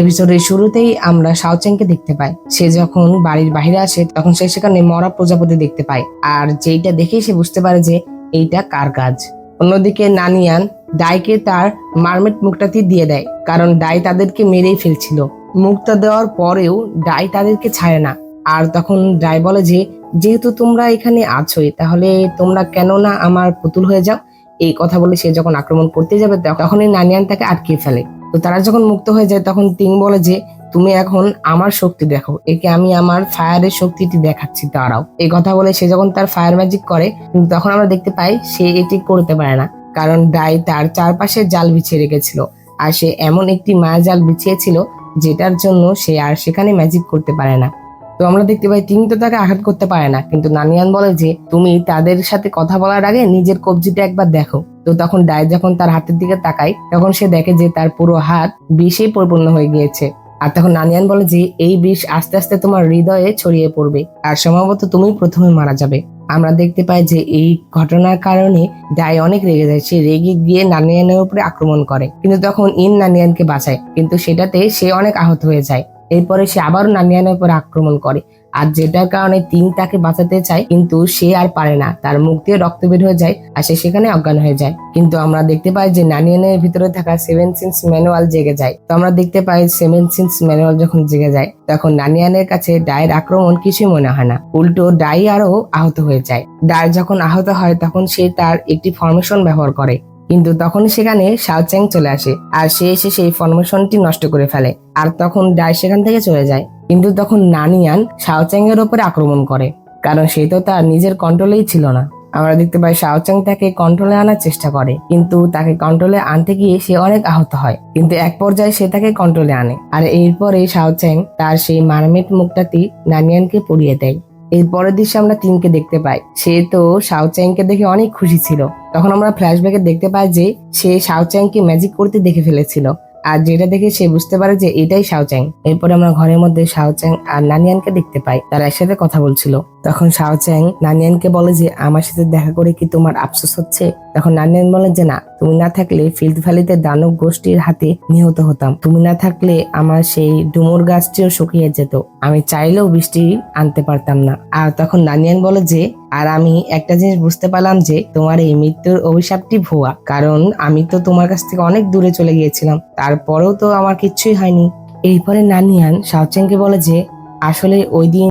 এপিসোডের শুরুতেই আমরা শাওচেংকে দেখতে পাই। সে যখন বাড়ির বাইরে আসে তখন সে সেখানে মরা প্রজাপতি দেখতে পায়, আর যেইটা দেখেই সে বুঝতে পারে যে এইটা কার কাজ। অন্যদিকে নানিয়ান ডাইকে তার মারমেট মুক্তাটি দিয়ে দেয়, কারণ ডাই তাদেরকে মেরেই ফেলছিল। মুক্তা দেওয়ার পরেও ডাই তাদেরকে ছাড়ে না। আর তখন ডাই বলে যে যেহেতু তোমরা এখানে আছোই, তাহলে তোমরা কেন না আমার পুতুল হয়ে যাও। এই কথা বলে সে যখন আক্রমণ করতে যাবে তখনই নানিয়ান তাকে আটকে ফেলে। তো তারা যখন মুক্ত হয়ে যায় তখন তিং বলে যে তুমি এখন আমার শক্তি দেখো, একে আমি আমার ফায়ারের শক্তিটি দেখাচ্ছি, দাঁড়াও। এই কথা বলে সে যখন তার ফায়ার ম্যাজিক করে, কিন্তু তখন আমরা দেখতে পাই সে এটি করতে পারে না, কারণ ডাই তার চারপাশে জাল বিছিয়ে রেখেছিল। আর সে এমন একটি মায়া জাল বিছিয়েছিল যেটার জন্য সে আর সেখানে ম্যাজিক করতে পারে না। তো আমরা দেখতে পাই তিন তো তাকে আঘাত করতে পারে না, কিন্তু নানিয়ান বলে যে তুমি তাদের সাথে কথা বলার আগে নিজের কবজিটা একবার দেখো। তো তখন ডাই যখন তার হাতের দিকে তাকায় তখন সে দেখে যে তার পুরো হাত বিষে পরিপূর্ণ হয়ে গিয়েছে। আর তখন নানিয়ান বলে যে এই বিষ আস্তে আস্তে তোমার হৃদয়ে ছড়িয়ে পড়বে, আর সম্ভবত তুমি প্রথমে মারা যাবে। আমরা দেখতে পাই যে এই ঘটনার কারণে ডাই অনেক রেগে যায়। সে রেগে গিয়ে নানিয়ানের উপরে আক্রমণ করে, কিন্তু তখন ইন নানিয়ানকে বাঁচায়, কিন্তু সেটাতে সে অনেক আহত হয়ে যায়। এরপরে সে আবারও নানিয়ানের উপর আক্রমণ করে, আর যেটার কারণে তিন তাকে বাঁচাতে চায়, কিন্তু সে আর পারে না। তার মুখ দিয়ে রক্ত বের হয়ে যায় আর সে সেখানে অজ্ঞান হয়ে যায়। কিন্তু আমরা দেখতে পাই যে নানিয়ানের ভিতরে থাকা সেভেন সিন্স ম্যানুয়াল জেগে যায়। তো আমরা দেখতে পাই সেভেন সিন্স ম্যানুয়াল যখন জেগে যায় তখন নানিয়ানের কাছে ডায়ের আক্রমণ কিছুই মনে হয় না, উল্টো ডাই আরো আহত হয়ে যায়। ডাই যখন আহত হয় তখন সে তার একটি ফরমেশন ব্যবহার করে, কিন্তু তখন সেখানে শাওচেং চলে আসে আর সে এসে সেই ফরমেশনটি নষ্ট করে ফেলে। আর তখন ডাই সেখান থেকে চলে যায়, কিন্তু তখন নানিয়ান শাওচেং এর উপরে আক্রমণ করে, কারণ সে তো তার নিজের কন্ট্রোলেই ছিল না। আমরা দেখতে পাই শাওচেং তাকে কন্ট্রোলে আনার চেষ্টা করে, কিন্তু তাকে কন্ট্রোলে আনতে গিয়ে সে অনেক আহত হয়, কিন্তু এক পর্যায়ে সে তাকে কন্ট্রোলে আনে। আর এরপরে শাওচেং তার সেই মারমেট মুক্তাটি নানিয়ানকে পরিয়ে দেয়। এর পরের দৃশ্যে আমরা তিনকে দেখতে পাই। সে তো শাওচেংকে দেখে অনেক খুশি ছিল। তখন আমরা ফ্ল্যাশব্যাকে দেখতে পাই যে সে শাওচেংকে ম্যাজিক করতে দেখে ফেলেছিল, আর যেটা দেখে সে বুঝতে পারে যে এটাই শাওচেং। এরপরে আমরা ঘরের মধ্যে শাওচেং আর নানিয়ানকে দেখতে পাই, তারা একসাথে কথা বলছিল। তখন শাওচেং নানিয়ানকে বলে যে আমার সাথে দেখা করে কি তোমার আফসোস হচ্ছে? তখন নানিয়ান বলে যে না, তুমি না থাকলে ফিল্ড ভ্যালিতে দানব গোষ্ঠীর হাতে নিহত হতাম। তুমি না থাকলে আমার সেই ডুমুর গাছটিও শুকিয়ে যেত। আমি চাইলেও বৃষ্টি আনতে পারতাম না। আর তখন নানিয়ান বলে যে আর আমি একটা জিনিস বুঝতে পারলাম যে তোমার এই মৃত্যুর অভিশাপটি ভুয়া, কারণ আমি তো তোমার কাছ থেকে অনেক দূরে চলে গিয়েছিলাম, তারপরেও তো আমার কিচ্ছুই হয়নি। এরপরে নানিয়ান শাওচেংকে বলে যে আসলে ওই দিন